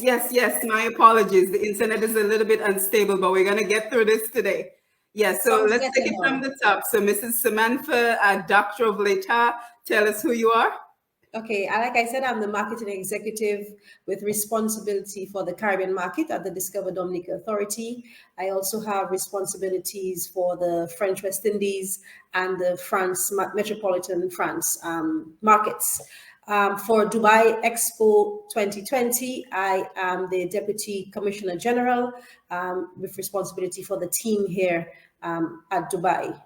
Yes. My apologies. The internet is a little bit unstable, but we're going to get through this today. Yes, so Sounds let's better take it from now. the top. So Mrs. Samantha, Doctrove Letang, tell us who you are. Okay, like I said, I'm the marketing executive with responsibility for the Caribbean market at the Discover Dominica Authority. I also have responsibilities for the French West Indies and the metropolitan France markets. For Dubai Expo 2020, I am the Deputy Commissioner General with responsibility for the team here at Dubai.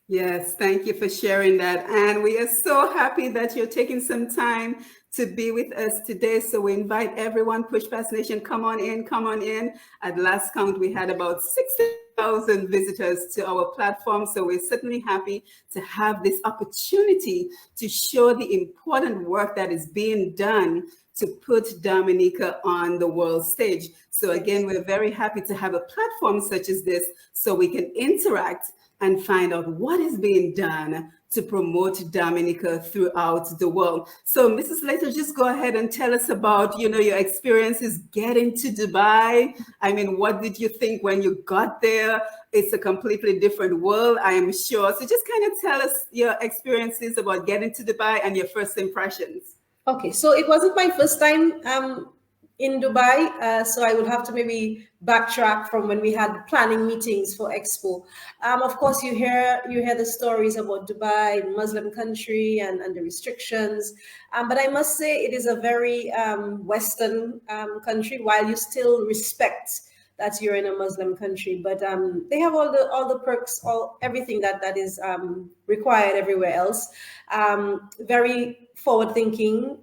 Yes, thank you for sharing that. And we are so happy that you're taking some time to be with us today. So we invite everyone, Push Pass Nation, come on in, come on in. At last count, we had about 60,000 visitors to our platform. So we're certainly happy to have this opportunity to show the important work that is being done to put Dominica on the world stage. So again, we're very happy to have a platform such as this so we can interact and find out what is being done to promote Dominica throughout the world. So Mrs. Letang, just go ahead and tell us about, your experiences getting to Dubai. I mean, what did you think when you got there? It's a completely different world, I am sure. So just kind of tell us your experiences about getting to Dubai and your first impressions. Okay, so it wasn't my first time in Dubai, so I would have to maybe backtrack from when we had planning meetings for Expo. Of course, you hear the stories about Dubai, Muslim country, and the restrictions. But I must say, it is a very Western country. While you still respect that you're in a Muslim country, but they have all the perks, everything that is required everywhere else. Very forward thinking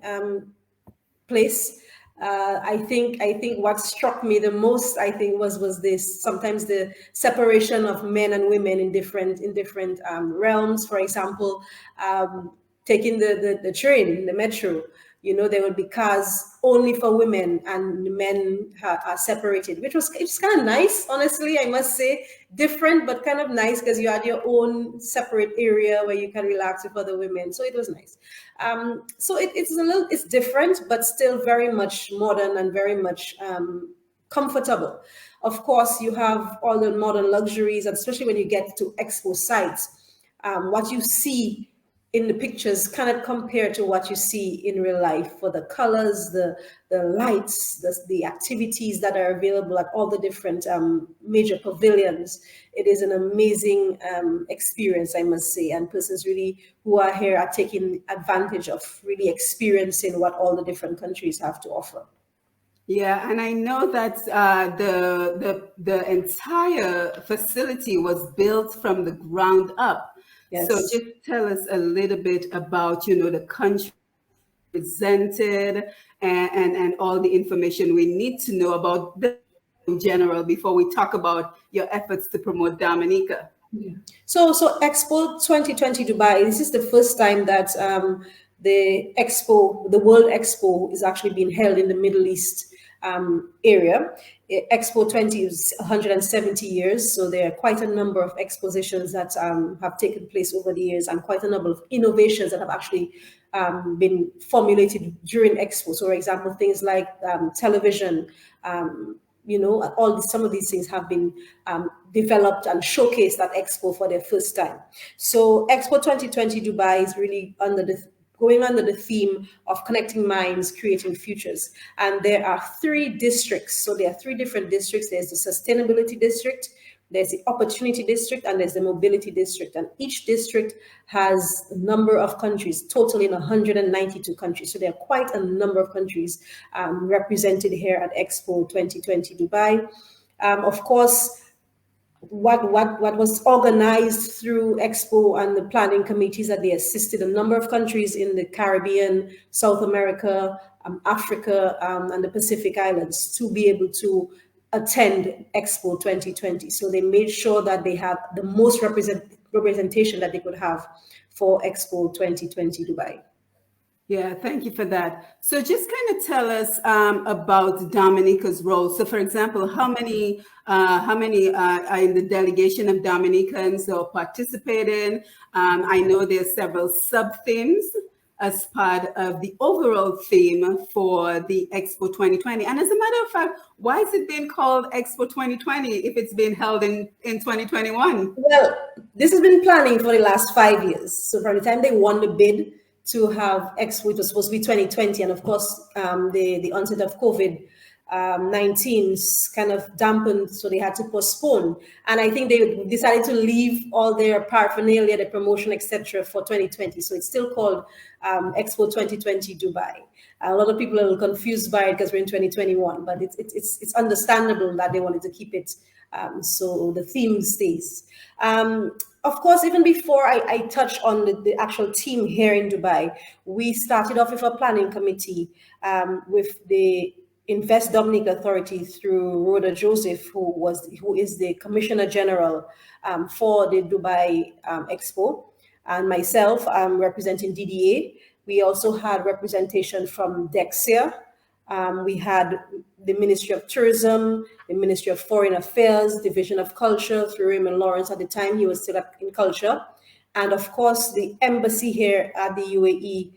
place. I think what struck me the most, I think, was this sometimes the separation of men and women in different realms. For example, taking the train, the metro. There would be cars only for women, and men are separated, which was it's kind of nice, honestly. I must say, different but kind of nice because you had your own separate area where you can relax with other women. So it was nice. So it's different, but still very much modern and very much comfortable. Of course, you have all the modern luxuries, and especially when you get to expo sites, what you see in the pictures cannot compare to what you see in real life, for the colors, the lights, the activities that are available at all the different major pavilions. It is an amazing experience, I must say, and persons really who are here are taking advantage of really experiencing what all the different countries have to offer. Yeah, and I know that the entire facility was built from the ground up. Yes. So just tell us a little bit about, the country presented and all the information we need to know about them in general before we talk about your efforts to promote Dominica. Yeah. So Expo 2020 Dubai, this is the first time that the World Expo is actually being held in the Middle East area. Expo 20 is 170 years, so there are quite a number of expositions that have taken place over the years, and quite a number of innovations that have actually been formulated during Expo. So, for example, things like television, some of these things have been developed and showcased at Expo for their first time. So Expo 2020 Dubai is really going under the theme of connecting minds, creating futures. And there are 3 districts. So there are 3 different districts. There's the sustainability district, there's the opportunity district, and there's the mobility district. And each district has a number of countries, totaling 192 countries. So there are quite a number of countries represented here at Expo 2020 Dubai. Of course, what was organized through Expo and the planning committees, that they assisted a number of countries in the Caribbean, South America, Africa, and the Pacific Islands to be able to attend Expo 2020. So they made sure that they have the most representation that they could have for Expo 2020 Dubai. Yeah, thank you for that. So just kind of tell us about Dominica's role. So for example, how many are in the delegation of Dominicans or participating? I know there's several sub-themes as part of the overall theme for the Expo 2020. And as a matter of fact, why is it being called Expo 2020 if it's been held in 2021? Well, this has been planning for the last 5 years. So from the time they won the bid to have Expo, it was supposed to be 2020, and of course, the onset of COVID 19 kind of dampened, so they had to postpone. And I think they decided to leave all their paraphernalia, the promotion, etc., for 2020. So it's still called Expo 2020 Dubai. A lot of people are confused by it because we're in 2021, but it's understandable that they wanted to keep it so the theme stays. Of course, even before I touch on the actual team here in Dubai, we started off with a planning committee with the Invest Dominica Authority through Rhoda Joseph, who is the Commissioner General for the Dubai Expo, and myself, I'm representing DDA. We also had representation from Dexia. We had the Ministry of Tourism, the Ministry of Foreign Affairs, Division of Culture through Raymond Lawrence at the time. He was still in culture. And of course, the embassy here at the UAE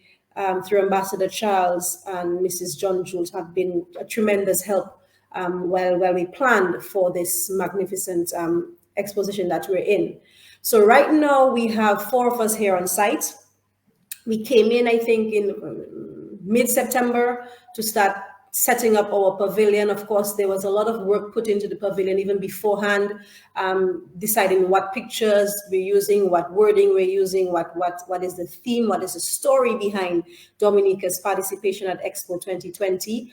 through Ambassador Charles and Mrs. John Jules have been a tremendous help while we planned for this magnificent exposition that we're in. So right now we have 4 of us here on site. We came in, I think, in mid-September to start setting up our pavilion. Of course, there was a lot of work put into the pavilion even beforehand, deciding what pictures we're using, what wording we're using, what is the theme, what is the story behind Dominica's participation at Expo 2020.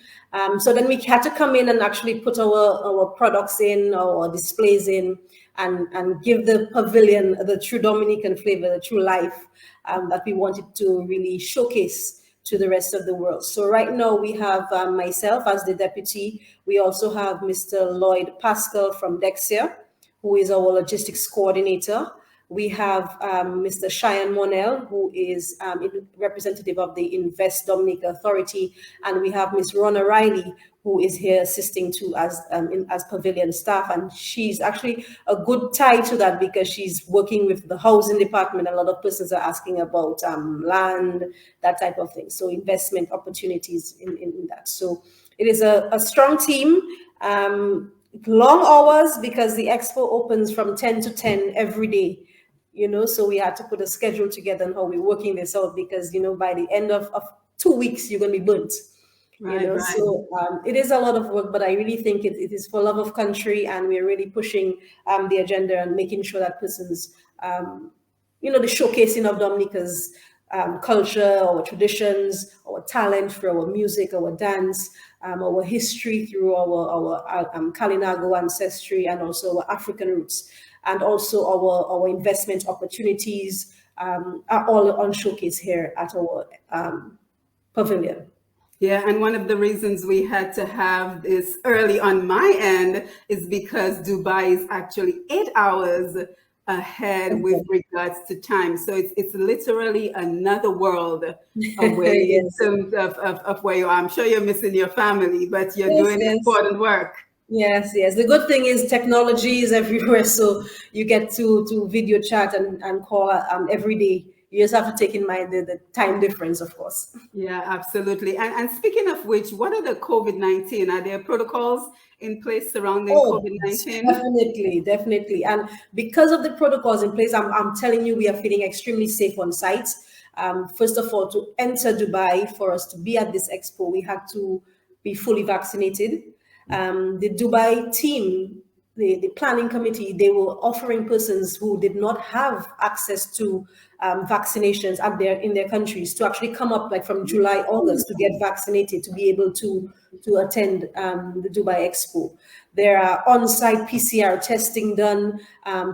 So then we had to come in and actually put our products in, our displays in, and give the pavilion the true Dominican flavor, the true life that we wanted to really showcase to the rest of the world. So right now we have myself as the deputy. We also have Mr. Lloyd Pascal from Dexia, who is our logistics coordinator. We have Mr. Cheyenne Monel, who is representative of the Invest Dominica Authority. And we have Ms. Rona Riley, who is here assisting too as pavilion staff. And she's actually a good tie to that because she's working with the housing department. A lot of persons are asking about land, that type of thing. So investment opportunities in that. So it is a strong team. Long hours because the expo opens from 10 to 10 every day. So we had to put a schedule together on how we're working this out because, by the end of 2 weeks, you're going to be burnt. Right. So it is a lot of work, but I really think it is for love of country, and we're really pushing the agenda and making sure that persons, the showcasing of Dominica's culture, our traditions, our talent through our music, our dance, our history through our Kalinago ancestry, and also our African roots, and also our investment opportunities are all on showcase here at our pavilion. Yeah, and one of the reasons we had to have this early on my end is because Dubai is actually 8 hours ahead with regards to time. So it's literally another world away Yes. in terms of where you are. I'm sure you're missing your family, but you're doing important work. Yes. The good thing is technology is everywhere. So you get to video chat and call every day. You just have to take in mind the time difference, of course. Yeah, absolutely. And speaking of which, what are the COVID-19? Are there protocols in place surrounding COVID-19? Definitely. And because of the protocols in place, I'm telling you, we are feeling extremely safe on site. First of all, to enter Dubai, for us to be at this expo, we had to be fully vaccinated. The Dubai team, the planning committee, they were offering persons who did not have access to vaccinations in their countries to actually come up like from July, August to get vaccinated to be able to attend the Dubai Expo. There are on-site PCR testing done.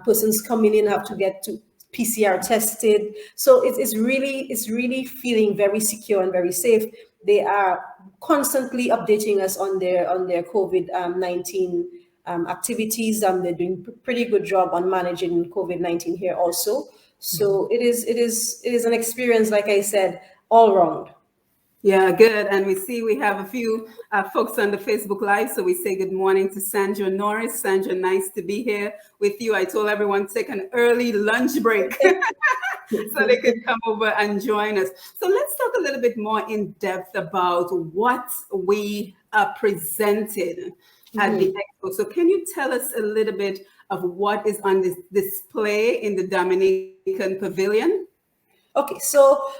Persons coming in have to get to PCR tested. So it's really feeling very secure and very safe. They are constantly updating us on their COVID-19 activities. They're doing a pretty good job on managing COVID-19 here also. So it is an experience, like I said, all round. Yeah, good. And we have a few folks on the Facebook Live. So we say good morning to Sandra Norris. Sandra, nice to be here with you. I told everyone to take an early lunch break so they could come over and join us. So let's talk a little bit more in depth about what we presented at the expo. So can you tell us a little bit of what is on this display in the Dominican Pavilion? Okay, so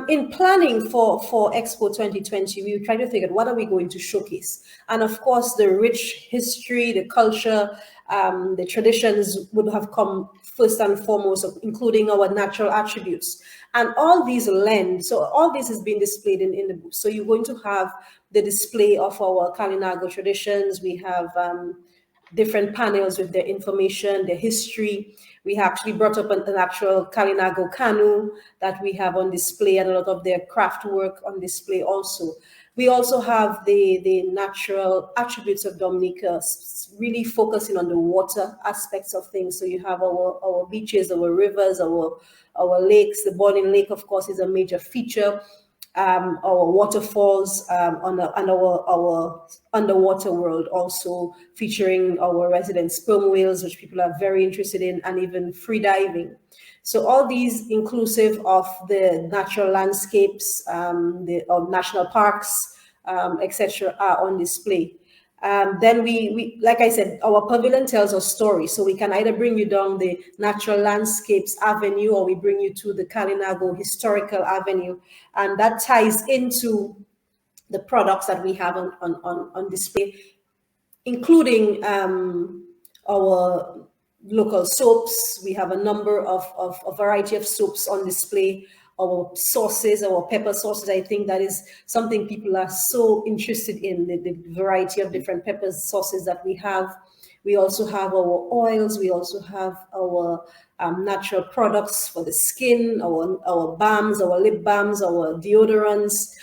in planning for Expo 2020, we were trying to figure out what are we going to showcase, and of course, the rich history, the culture, the traditions would have come first and foremost, including our natural attributes, and all these lend. So all this is being displayed in the booth. So you're going to have the display of our Kalinago traditions. We have different panels with their information, their history. We actually brought up an actual Kalinago canoe that we have on display, and a lot of their craft work on display also. We also have the natural attributes of Dominica, really focusing on the water aspects of things. So you have our beaches, our rivers, our lakes. The Boiling Lake, of course, is a major feature. Our waterfalls, and our underwater world, also featuring our resident sperm whales, which people are very interested in, and even free diving. So all these inclusive of the natural landscapes, of national parks, etc., are on display. Then we, like I said, our pavilion tells a story. So we can either bring you down the natural landscapes avenue, or we bring you to the Kalinago historical avenue. And that ties into the products that we have on display, including our local soaps. We have a number of a variety of soaps on display. Our sauces, our pepper sauces, I think that is something people are so interested in, the variety of different pepper sauces that we have. We also have our oils. We also have our natural products for the skin, our balms, our lip balms, our deodorants.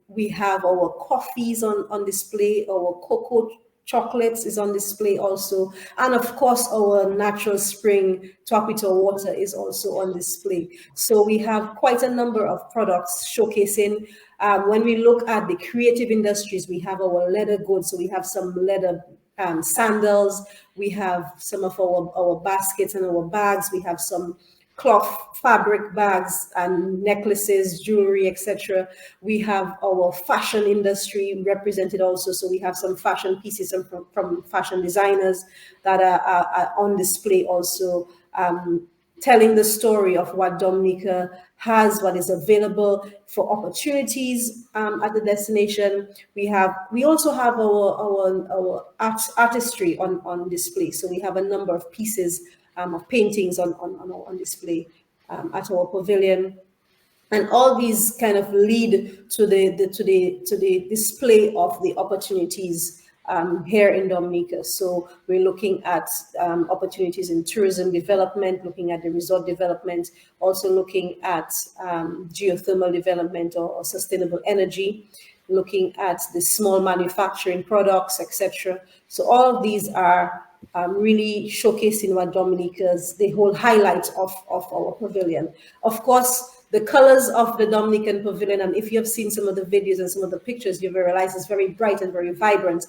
We have our coffees on display, our cocoa chocolates is on display also. And of course, our natural spring Topito water is also on display. So we have quite a number of products showcasing. When we look at the creative industries, we have our leather goods. So we have some leather sandals. We have some of our baskets and our bags. We have some cloth fabric bags and necklaces, jewelry, etc. We have our fashion industry represented also. So we have some fashion pieces from fashion designers that are on display also, telling the story of what Dominica has, what is available for opportunities at the destination. We also have our artistry on display. So we have a number of pieces of paintings on display at our pavilion, and all these kind of lead to the display of the opportunities here in Dominica. So we're looking at opportunities in tourism development, looking at the resort development, also looking at geothermal development or sustainable energy, looking at the small manufacturing products, etc. So all of these are really showcasing what Dominica's, the whole highlight of our pavilion. Of course, the colors of the Dominican pavilion, and if you have seen some of the videos and some of the pictures, you realize it's very bright and very vibrant.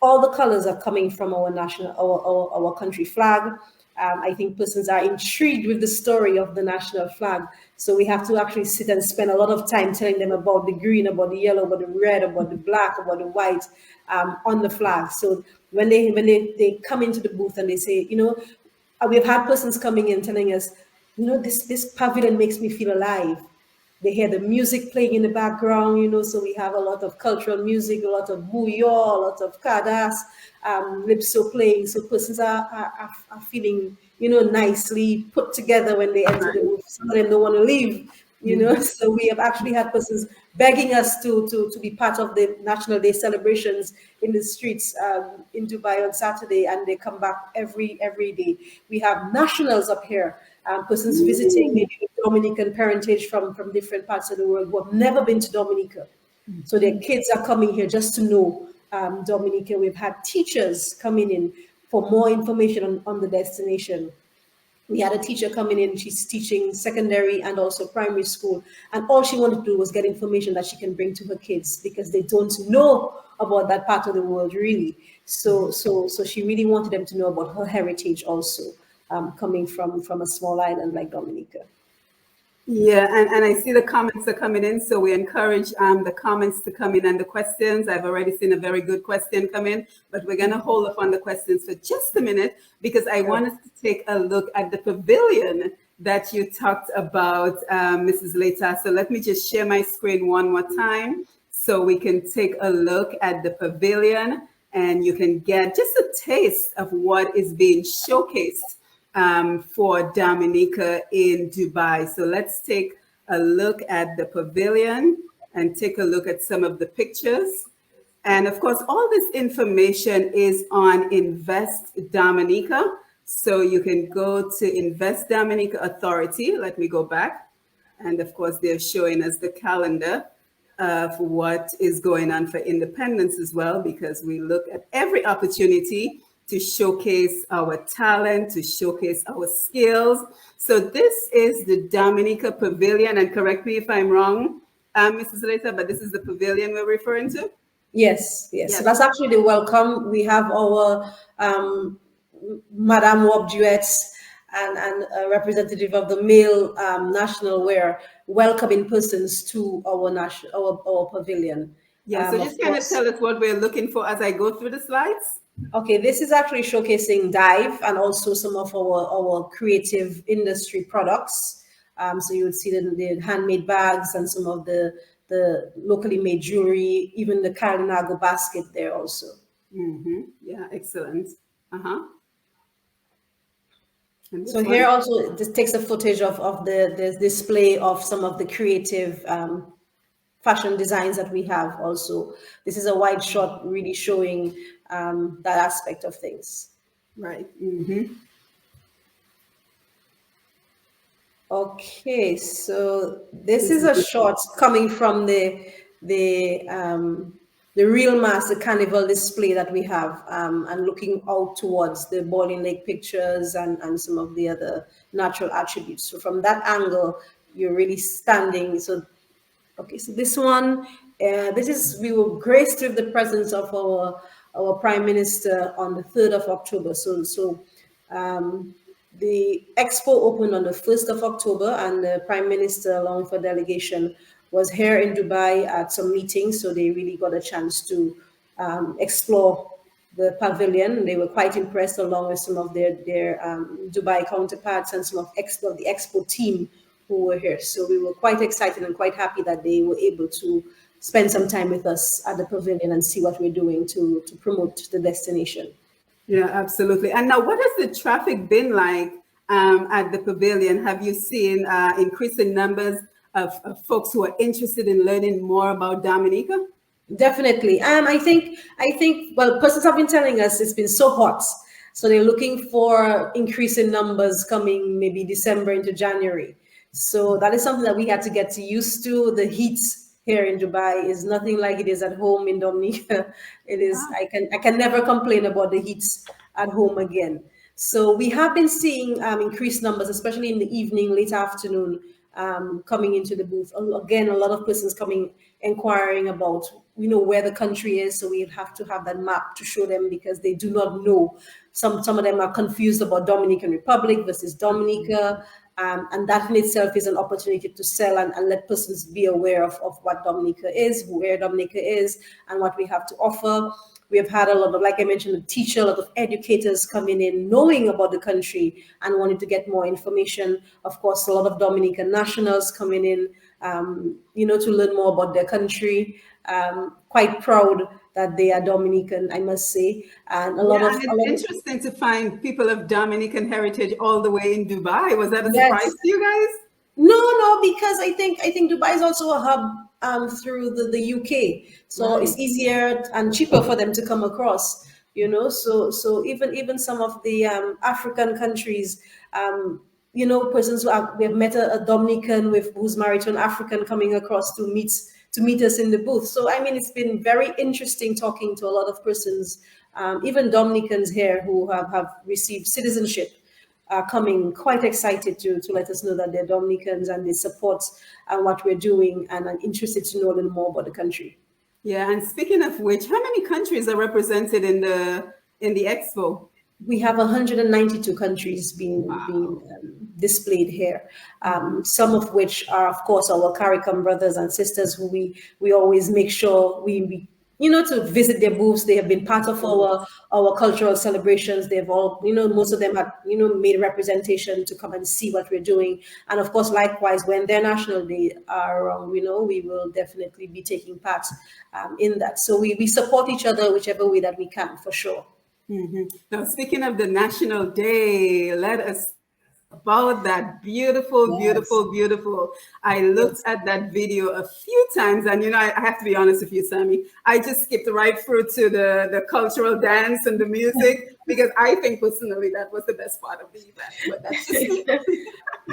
All the colors are coming from our national, our country flag. I think persons are intrigued with the story of the national flag. So we have to actually sit and spend a lot of time telling them about the green, about the yellow, about the red, about the black, about the white on the flag. So when they come into the booth and they say, we've had persons coming in telling us, this pavilion makes me feel alive. They hear the music playing in the background, so we have a lot of cultural music, a lot of bouillon, a lot of kadas, lipso playing. So persons are feeling, nicely put together when they enter the booth. Some of them don't want to leave, So we have actually had persons begging us to be part of the National Day celebrations in the streets in Dubai on Saturday, and they come back every day. We have nationals up here. Persons visiting maybe with Dominican parentage from different parts of the world who have never been to Dominica. So their kids are coming here just to know Dominica. We've had teachers coming in for more information on the destination. We had a teacher coming in, she's teaching secondary and also primary school. And all she wanted to do was get information that she can bring to her kids because they don't know about that part of the world really. So she really wanted them to know about her heritage also, coming from a small island like Dominica. Yeah, and I see the comments are coming in, so we encourage the comments to come in and the questions. I've already seen a very good question come in, but we're going to hold up on the questions for just a minute because I want us to take a look at the pavilion that you talked about, Mrs. Leta. So let me just share my screen one more time so we can take a look at the pavilion and you can get just a taste of what is being showcased for Dominica in Dubai. So let's take a look at the pavilion and take a look at some of the pictures. And of course, all this information is on Invest Dominica. So you can go to Invest Dominica Authority. Let me go back. And of course, they're showing us the calendar of what is going on for independence as well, because we look at every opportunity to showcase our talent, to showcase our skills. So this is the Dominica Pavilion, and correct me if I'm wrong, Mrs. Leta, but this is the pavilion we're referring to? Yes, yes. So Yes. that's actually the welcome. We have our Madame Wab duets and a representative of the male national wear welcoming persons to our national our pavilion. Yeah, so Of just kind of course. tell us what we're looking for as I go through the slides. Okay, this is actually showcasing Dive and also some of our creative industry products. So you would see the handmade bags and some of the locally made jewelry, even the Carinago basket there also. Yeah, excellent. Uh-huh. And So this here one? also this takes a footage of the display of some of the creative fashion designs that we have also. This is a wide shot really showing that aspect of things. Right. Okay, so this This is is a the, shot coming from the real mass, the carnival display that we have, and looking out towards the Boiling Lake pictures and some of the other natural attributes. So from that angle, you're really standing. So okay, so this one, this is we were graced with the presence of our Prime Minister on the 3rd of October. Um, the expo opened on the 1st of October, and the Prime Minister, along with a delegation, was here in Dubai at some meetings. So they really got a chance to explore the pavilion. They were quite impressed, along with some of their Dubai counterparts and some of the expo team who were here. So we were quite excited and quite happy that they were able to spend some time with us at the pavilion and see what we're doing to promote the destination. yeah, absolutely. And now, what has the traffic been like at the pavilion? Have you seen increasing numbers of folks who are interested in learning more about Dominica? Definitely. I think well, persons have been telling us it's been so hot. So they're looking for increasing numbers coming maybe December into January. So that is something that we had to get used to. The heat here in Dubai is nothing like it is at home in Dominica. It is Ah, I can never complain about the heat at home again. So we have been seeing increased numbers, especially in the evening, late afternoon, coming into the booth. Again, a lot of persons coming inquiring about where the country is. So we have to have that map to show them because they do not know. Some of them are confused about Dominican Republic versus Dominica. And that in itself is an opportunity to sell and let persons be aware of what Dominica is, where Dominica is, and what we have to offer. We have had a lot of, like I mentioned, a teacher, a lot of educators coming in, knowing about the country and wanting to get more information. Of course, a lot of Dominican nationals coming in, to learn more about their country. Quite proud that they are Dominican, I must say, and a lot yeah, of and a it's lot of interesting to find people of Dominican heritage all the way in Dubai. Was that a surprise yes. to you guys? No, because I think Dubai is also a hub through the UK, so Right. it's easier and cheaper for them to come across. So even some of the African countries, persons we have met a Dominican with who's married to an African coming across to meet us in the booth. So I mean, it's been very interesting talking to a lot of persons, even Dominicans here who have received citizenship are coming quite excited to let us know that they're Dominicans and they support what we're doing and are interested to know a little more about the country. Yeah, and speaking of which, how many countries are represented in the expo? We have 192 countries being Wow. displayed here. Mhm. Some of which are, of course, our CARICOM brothers and sisters who we always make sure we to visit their booths. They have been part of our cultural celebrations. They've all, most of them have, made representation to come and see what we're doing. And of course, likewise, when their national day are around, we will definitely be taking part in that. So we support each other whichever way that we can, for sure. Now, speaking of the National Day, let us about that beautiful, Yes. beautiful, beautiful. I looked Yes. at that video a few times, and I have to be honest with you, Sammy. I just skipped right through to the cultural dance and the music because I think personally that was the best part of the event. But that's just me.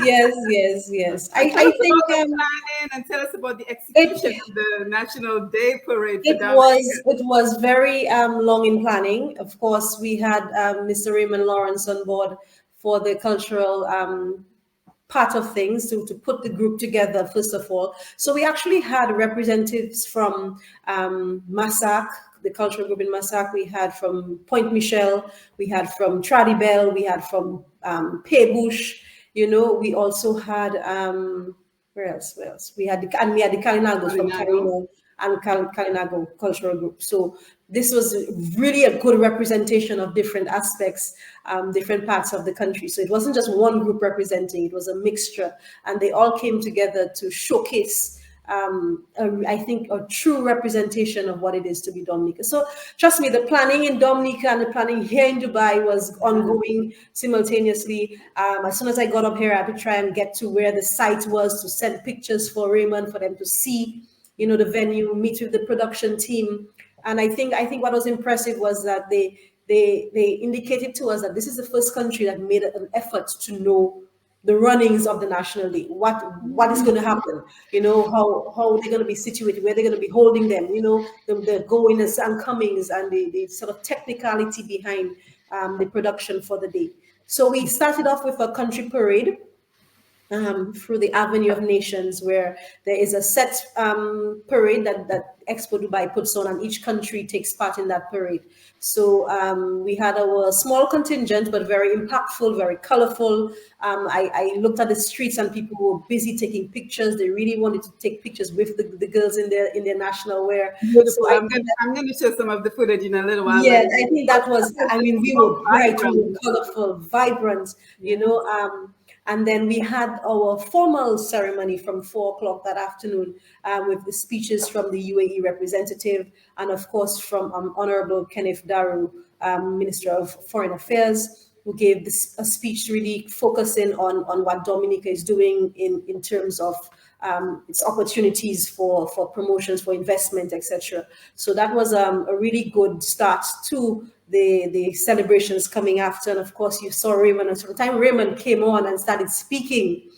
Yes, yes, yes. And tell I us think about the planning and tell us about the execution it of the National Day Parade for it Dominica. was it was very long in planning. Of course, we had Mr. Raymond Lawrence on board for the cultural part of things to put the group together, first of all. So we actually had representatives from Massac, the cultural group in Massac. We had from Point Michel, we had from Tradibel, we had from Paybush. We also had where else? Where else? We had the Kalinagos from Kalinago. Carino and Kalinago Cultural Group. So this was really a good representation of different aspects, different parts of the country. So it wasn't just one group representing; it was a mixture, and they all came together to showcase. I think a true representation of what it is to be Dominica. So trust me, the planning in Dominica and the planning here in Dubai was ongoing simultaneously. As soon as I got up here, I had to try and get to where the site was to send pictures for Raymond for them to see, the venue, meet with the production team. And I think what was impressive was that they indicated to us that this is the first country that made an effort to know the runnings of the National Day, what is going to happen, how they're going to be situated, where they're going to be holding them, the goings and comings and the sort of technicality behind the production for the day. So we started off with a country parade through the Avenue of Nations, where there is a set parade that Expo Dubai puts on, and each country takes part in that parade. So we had our small contingent, but very impactful, very colorful. I looked at the streets, and people were busy taking pictures. They really wanted to take pictures with the girls in their national wear. So Beautiful. I I'm think gonna I'm gonna show some of the footage in a little while, but yeah, it I think was that was, I mean, we so were bright, we were vibrant. colorful, vibrant, and then we had our formal ceremony from 4 o'clock that afternoon with the speeches from the UAE representative and, of course, from Honorable Kenneth Daru, Minister of Foreign Affairs, who gave a speech really focusing on what Dominica is doing in terms of its opportunities for promotions, for investment, etc. So that was a really good start to the celebrations coming after. And of course, you saw Raymond, and from the time Raymond came on and started speaking,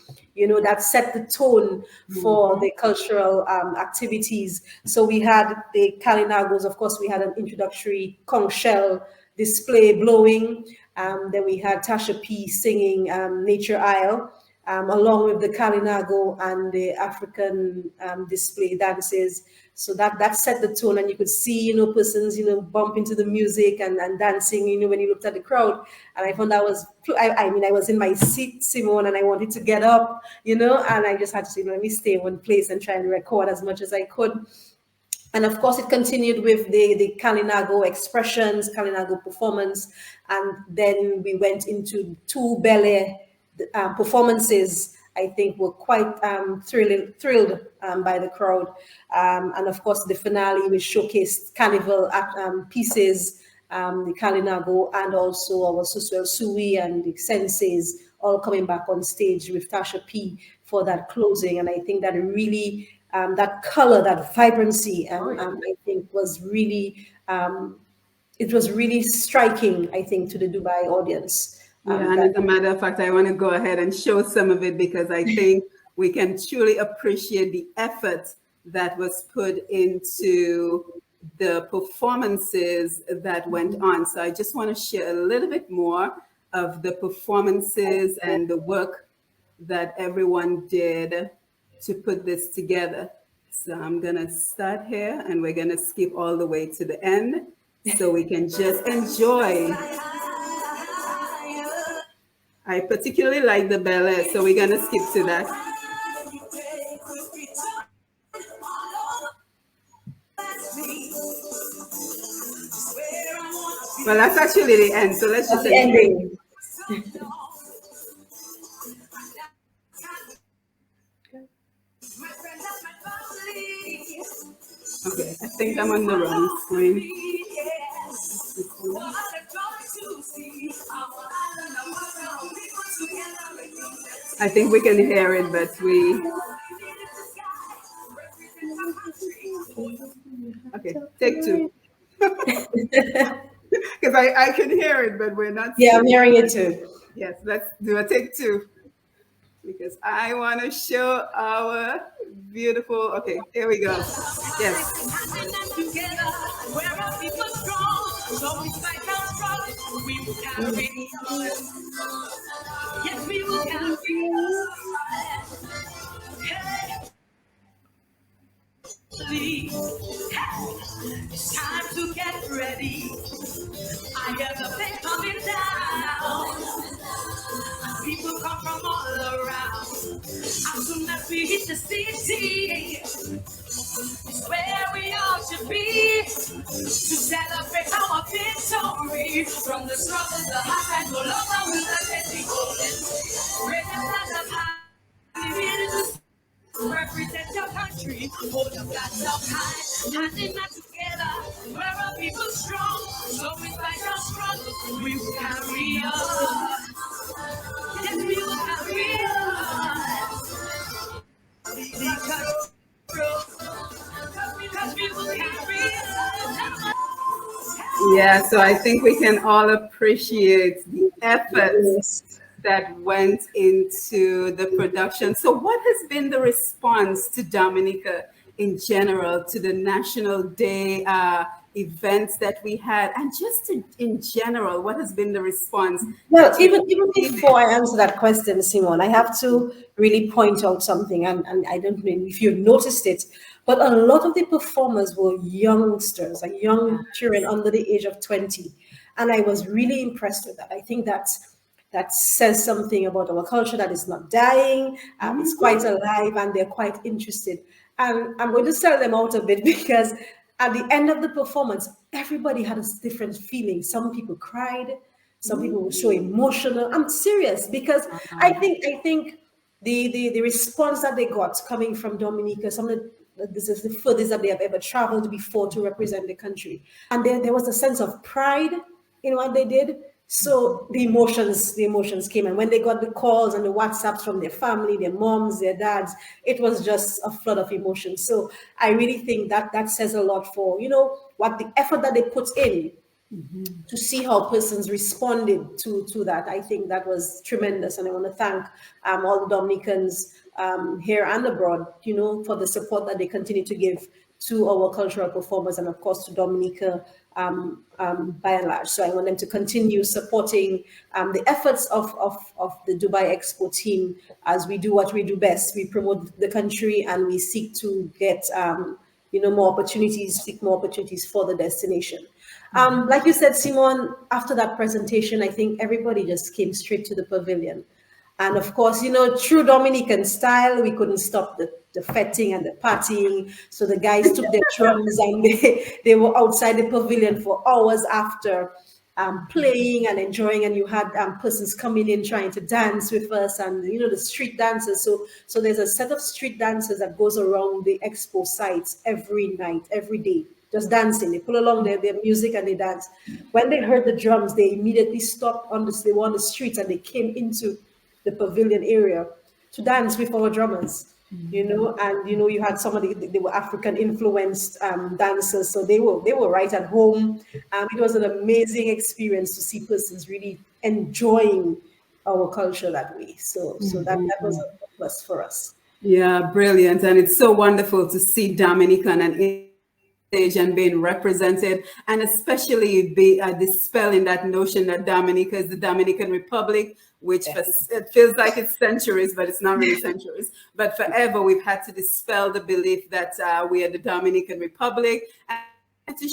that set the tone for Mhm. the cultural activities. So we had the Kalinagos, of course, we had an introductory conch shell display blowing. Then we had Tasha P singing Nature Isle, along with the Kalinago and the African display dances. So that set the tone, and you could see, persons, bump into the music and dancing, when you looked at the crowd. And I found that was, I mean, I was in my seat, Simone, and I wanted to get up, and I just had to say, let me stay in one place and try and record as much as I could. And of course, it continued with the Kalinago expressions, Kalinago performance. And then we went into two ballet performances. I think were quite thrilled by the crowd. And of course, the finale, which showcased carnival pieces, the Kalinago, and also our Suswell Sui and the Senseis all coming back on stage with Tasha P for that closing. And I think that really, that color, that vibrancy, I think was really, it was really striking, I think, to the Dubai audience. Yeah, and That as a matter of fact, I want to go ahead and show some of it because I think we can truly appreciate the effort that was put into the performances that went on. So I just want to share a little bit more of the performances and the work that everyone did to put this together. So I'm going to start here and we're going to skip all the way to the end so we can just enjoy I particularly like the ballet, so we're gonna skip to that. Well, that's actually the end, so let's At just the enjoy. ending. Okay, I think I'm on the wrong screen. I think we can hear it, but we. Okay, take two. Because I can hear it, but we're not Yeah, I'm seeing. hearing it too. Yes, let's do a take two. Because I want to show our beautiful. Okay, here we go. Yes. It's time to get ready. I hear the faith coming down. People come from all around. As soon as we hit the city, it's where we ought to be to celebrate our victory. From the struggle, the high and no longer will the dead be golden. Raise the flag up high. Represent your country, hold your flags up high, standing up together. We're a people strong, so we fight our struggle. We will carry on. Yes, we will carry on. Because we will carry on. Yeah, so I think we can all appreciate the efforts Yes. that went into the production. So, what has been the response to Dominica in general, to the National Day events that we had, and just in general, what has been the response Well, that you even received? before I answer that question, Simon, I have to really point out something, and I don't know if you've noticed it, but a lot of the performers were youngsters, like young children under the age of 20. And I was really impressed with that. I think that says something about our culture, that it's not dying, it's quite alive, and they're quite interested. And I'm going to sell them out a bit because at the end of the performance, everybody had a different feeling. Some people cried, some people were so emotional. I'm serious because I think the response that they got coming from Dominica, some of this is the furthest that they have ever traveled before to represent the country. And there was a sense of pride in what they did. So the emotions came. And when they got the calls and the WhatsApps from their family, their moms, their dads, it was just a flood of emotions. So I really think that says a lot for, what the effort that they put in to see how persons responded to that. I think that was tremendous, and I want to thank all the Dominicans here and abroad, for the support that they continue to give to our cultural performers, and of course to Dominica by and large. So I want them to continue supporting the efforts of the Dubai Expo team as we do what we do best. We promote the country and we seek to get more opportunities, seek more opportunities for the destination. Like you said, Simon, after that presentation, I think everybody just came straight to the pavilion. And of course, true Dominican style, we couldn't stop the fetting and the partying. So the guys took their drums and they were outside the pavilion for hours after playing and enjoying. And you had persons coming in trying to dance with us, and the street dancers. So there's a set of street dancers that goes around the expo sites every night, every day, just dancing. They pull along their music and they dance. When they heard the drums, they immediately stopped they were on the streets and they came into the pavilion area to dance with our drummers. And you had some of they were African influenced dancers, so they were right at home. It was an amazing experience to see persons really enjoying our culture that way. So that was a plus for us. Yeah, brilliant. And it's so wonderful to see Dominican and stage and being represented, and especially be dispelling that notion that Dominica is the Dominican Republic, which it feels like it's centuries, but it's not really centuries. But forever, we've had to dispel the belief that we are the Dominican Republic, and to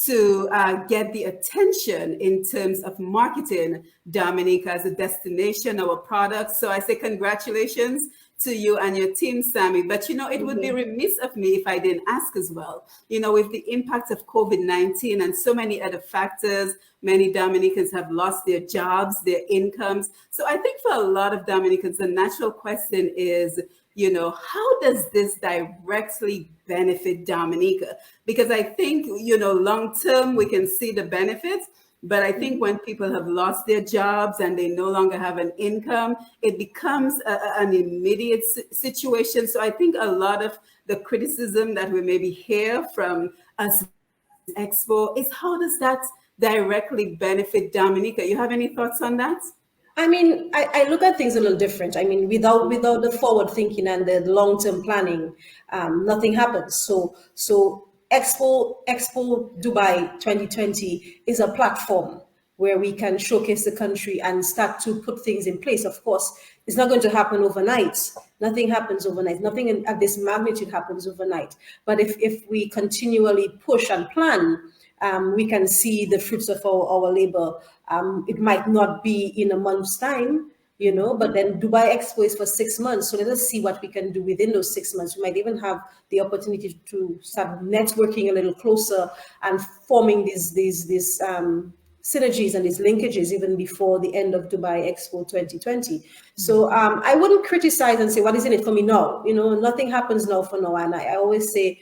to get the attention in terms of marketing Dominica as a destination, our products. So I say congratulations to you and your team, Sammy. But it would be remiss of me if I didn't ask as well. With the impact of COVID-19 and so many other factors, many Dominicans have lost their jobs, their incomes. So I think for a lot of Dominicans, the natural question is, how does this directly benefit Dominica? Because I think, long term, we can see the benefits. But I think when people have lost their jobs and they no longer have an income, it becomes an immediate situation. So I think a lot of the criticism that we maybe hear from us Expo is, how does that directly benefit Dominica? You have any thoughts on that? I mean, I look at things a little different. I mean, without the forward thinking and the long term planning, nothing happens. So Expo Dubai 2020 is a platform where we can showcase the country and start to put things in place. Of course, it's not going to happen overnight. Nothing happens overnight. Nothing at this magnitude happens overnight. But if we continually push and plan, we can see the fruits of our labor. It might not be in a month's time, but then Dubai Expo is for 6 months. So let us see what we can do within those 6 months. We might even have the opportunity to start networking a little closer and forming these synergies and these linkages even before the end of Dubai Expo 2020. So I wouldn't criticize and say, what is in it for me? No, nothing happens now for now. And I always say,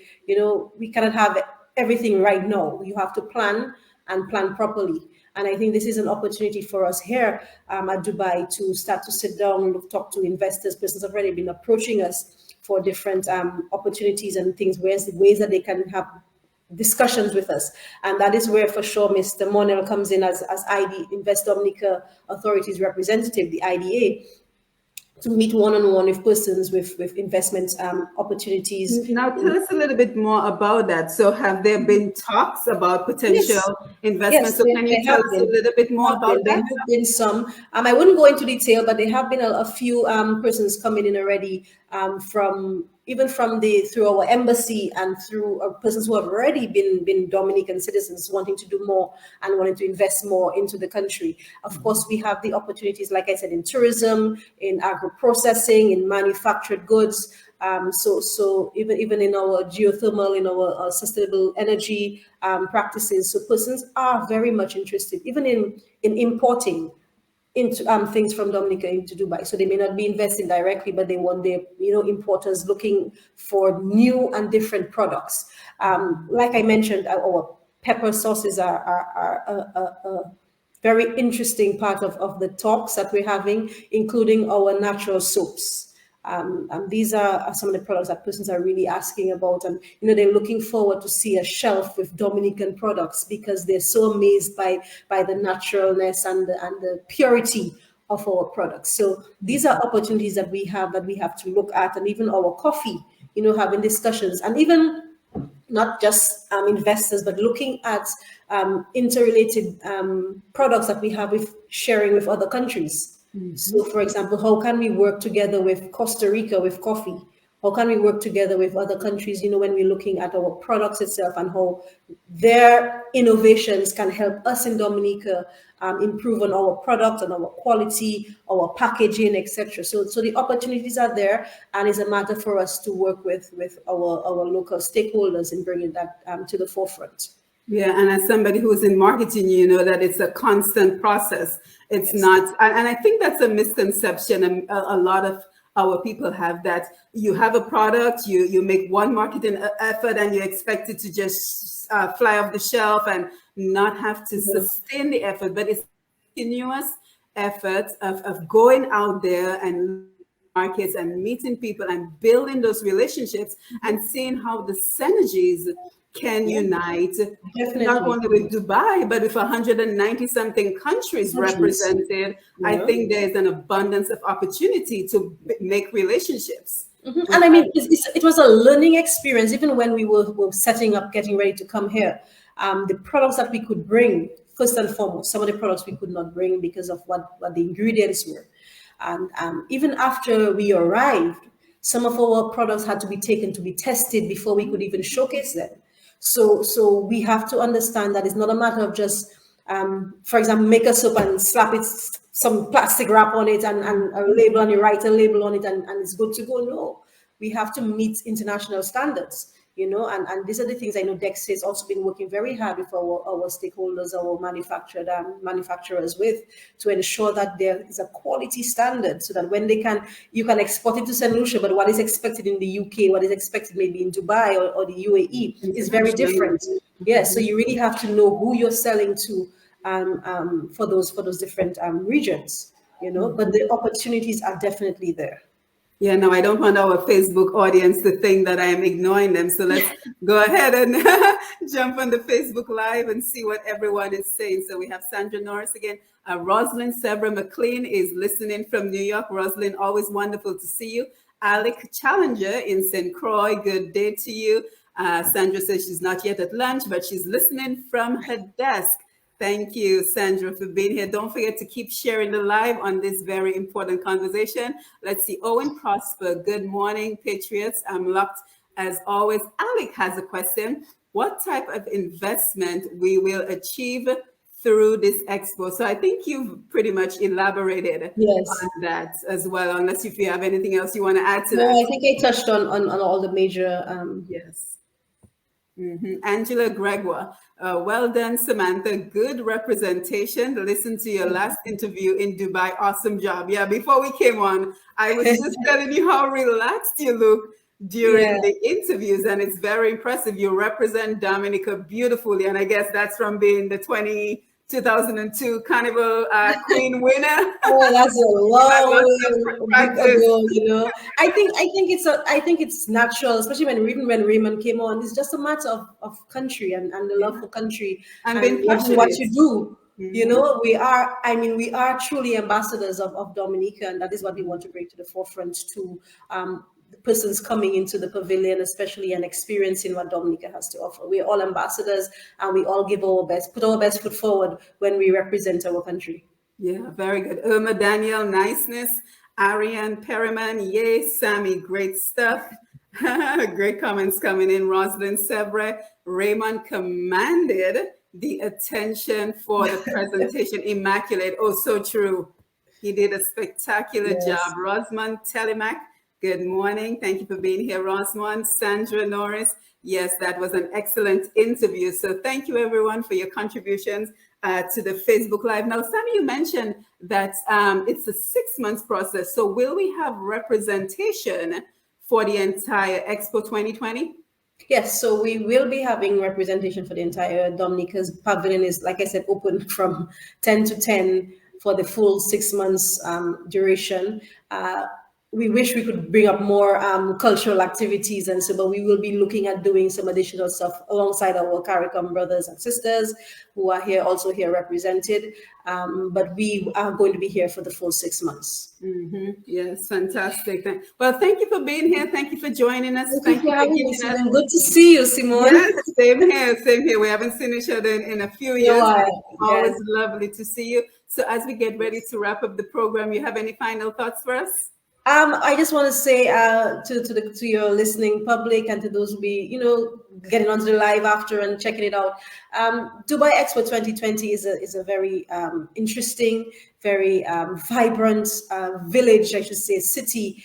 we cannot have everything right now. You have to plan and plan properly. And I think this is an opportunity for us here at Dubai to start to sit down, talk to investors. Persons have already been approaching us for different opportunities and things, ways that they can have discussions with us. And that is where for sure Mr. Monel comes in as ID, Invest Dominica Authorities representative, the IDA, to meet one-on-one with persons with investment opportunities. Now, tell us a little bit more about that. So have there been talks about potential investments? Yes, so can you tell us a little bit more about that? There have been some. I wouldn't go into detail, but there have been a few persons coming in already through our embassy and through persons who have already been Dominican citizens wanting to do more and wanting to invest more into the country. Of course, we have the opportunities, like I said, in tourism, in agro-processing, in manufactured goods. So even in our geothermal, in our sustainable energy practices. So persons are very much interested, even in importing into things from Dominica into Dubai. So they may not be investing directly, but they want their importers looking for new and different products. Like I mentioned, our pepper sauces are a very interesting part of the talks that we're having, including our natural soaps. These are some of the products that persons are really asking about, and they're looking forward to see a shelf with Dominican products because they're so amazed by the naturalness and the purity of our products. So these are opportunities that we have to look at, and even our coffee, having discussions, and even not just investors, but looking at interrelated products that we have with sharing with other countries. So, for example, how can we work together with Costa Rica with coffee? How can we work together with other countries, when we're looking at our products itself and how their innovations can help us in Dominica improve on our product and our quality, our packaging, etc. So the opportunities are there, and it's a matter for us to work with our local stakeholders in bringing that to the forefront. Yeah, and as somebody who's in marketing, you know that it's a constant process. It's not, and I think that's a misconception. And a lot of our people have that. You have a product, you make one marketing effort, and you expect it to just fly off the shelf and not have to sustain the effort. But it's continuous effort of going out there and markets and meeting people and building those relationships and seeing how the synergies can unite, not only with Dubai, but with 190 something countries represented. Yeah. I think there's an abundance of opportunity to make relationships. Mm-hmm. And I mean, it was a learning experience, even when we were setting up, getting ready to come here. The products that we could bring, first and foremost, some of the products we could not bring because of what the ingredients were. And even after we arrived, some of our products had to be taken to be tested before we could even showcase them. So we have to understand that it's not a matter of just, for example, make a soap and slap it some plastic wrap on it and a label, and you write a label on it, and it's good to go. No, we have to meet international standards, and these are the things I know Dex has also been working very hard with our stakeholders, our manufacturers with, to ensure that there is a quality standard, so that when you can export it to St. Lucia, but what is expected in the UK, what is expected maybe in Dubai or the UAE is very different. Yes, so you really have to know who you're selling to, for those different regions, but the opportunities are definitely there. Yeah, no, I don't want our Facebook audience to think that I am ignoring them. So let's go ahead and jump on the Facebook Live and see what everyone is saying. So we have Sandra Norris again. Rosalind Sebra McLean is listening from New York. Rosalind, always wonderful to see you. Alec Challenger in St. Croix, good day to you. Sandra says she's not yet at lunch, but she's listening from her desk. Thank you, Sandra, for being here. Don't forget to keep sharing the live on this very important conversation. Let's see. Owen Prosper, good morning, Patriots. I'm locked as always. Alec has a question. What type of investment we will achieve through this expo? So I think you've pretty much elaborated on that as well, unless if you have anything else you want to add to that. No, I think I touched on all the major. Yes. Angela Gregoire, well done, Samantha. Good representation. Listen to your last interview in Dubai. Awesome job. Yeah, before we came on, I was just telling you how relaxed you look during the interviews, and it's very impressive. You represent Dominica beautifully, and I guess that's from being the 2002 Carnival Queen winner. Oh, that's a long time ago. I think it's natural, especially when Raymond came on. It's just a matter of country and the love for country and what you do. We are truly ambassadors of Dominica, and that is what we want to bring to the forefront to the persons coming into the pavilion, especially, and experiencing what Dominica has to offer. We're all ambassadors, and we all give our best, put our best foot forward when we represent our country. Yeah, very good. Irma Daniel, niceness. Ariane Perriman, yay. Sammy, great stuff. Great comments coming in. Rosalind Sebre, Raymond commanded the attention for the presentation. Immaculate. Oh, so true. He did a spectacular job. Rosman Telemac, good morning. Thank you for being here, Rosman. Sandra Norris, yes, that was an excellent interview. So thank you, everyone, for your contributions to the Facebook Live. Now, Sammy, you mentioned that it's a 6-month process. So will we have representation for the entire Expo 2020? Yes, so we will be having representation for the entire. Dominica's pavilion is, like I said, open from 10 to 10 for the full 6 months duration. We wish we could bring up more cultural activities, and so, but we will be looking at doing some additional stuff alongside our CARICOM brothers and sisters who are also here represented. But we are going to be here for the full 6 months. Yes, fantastic. Well, thank you for being here. Thank you for joining us. Thank you for having me, Simone. Good to see you, Simone. Yes, same here, same here. We haven't seen each other in a few years. Always lovely to see you. So as we get ready to wrap up the program, you have any final thoughts for us? I just want to say to your listening public, and to those who be getting onto the live after and checking it out. Dubai Expo 2020 is a very interesting, very vibrant village, I should say, city.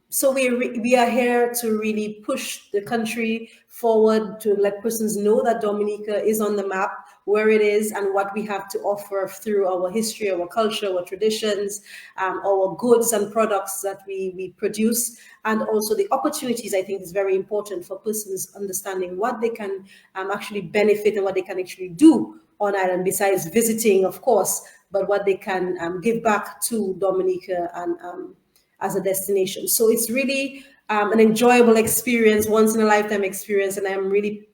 So we are here to really push the country forward, to let persons know that Dominica is on the map, where it is, and what we have to offer through our history, our culture, our traditions, our goods and products that we produce, and also the opportunities. I think is very important for persons understanding what they can actually benefit and what they can actually do on island, besides visiting, of course, but what they can give back to Dominica and as a destination. So it's really an enjoyable experience, once in a lifetime experience, and I'm really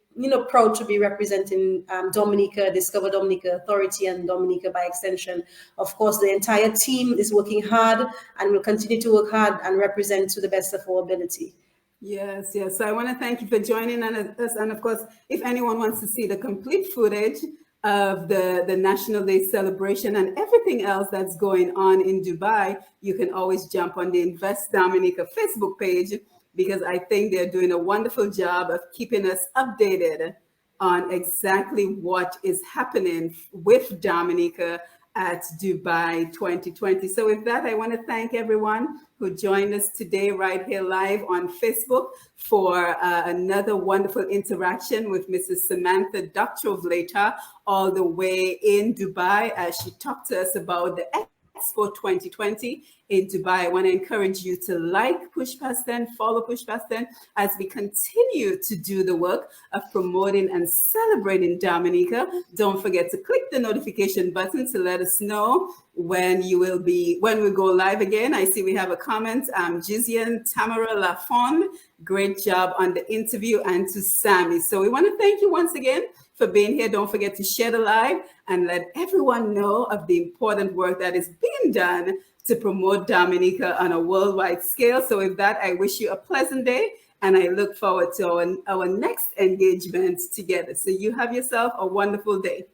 proud to be representing Dominica, Discover Dominica Authority, and Dominica by extension. Of course, the entire team is working hard and will continue to work hard and represent to the best of our ability. Yes. So I want to thank you for joining us. And of course, if anyone wants to see the complete footage of the National Day celebration and everything else that's going on in Dubai, you can always jump on the Invest Dominica Facebook page because I think they're doing a wonderful job of keeping us updated on exactly what is happening with Dominica at Dubai 2020. So with that, I want to thank everyone who joined us today right here live on Facebook for another wonderful interaction with Mrs. Samantha Doctrove later, all the way in Dubai as she talked to us about the Expo 2020 in Dubai. I want to encourage you to like Push Past 10, follow Push Past 10 as we continue to do the work of promoting and celebrating Dominica. Don't forget to click the notification button to let us know when we go live again. I see we have a comment. Jizian Tamara Lafon, great job on the interview, and to Sammy. So we want to thank you once again for being here. Don't forget to share the live and let everyone know of the important work that is being done to promote Dominica on a worldwide scale. So with that, I wish you a pleasant day, and I look forward to our next engagement together. So you have yourself a wonderful day.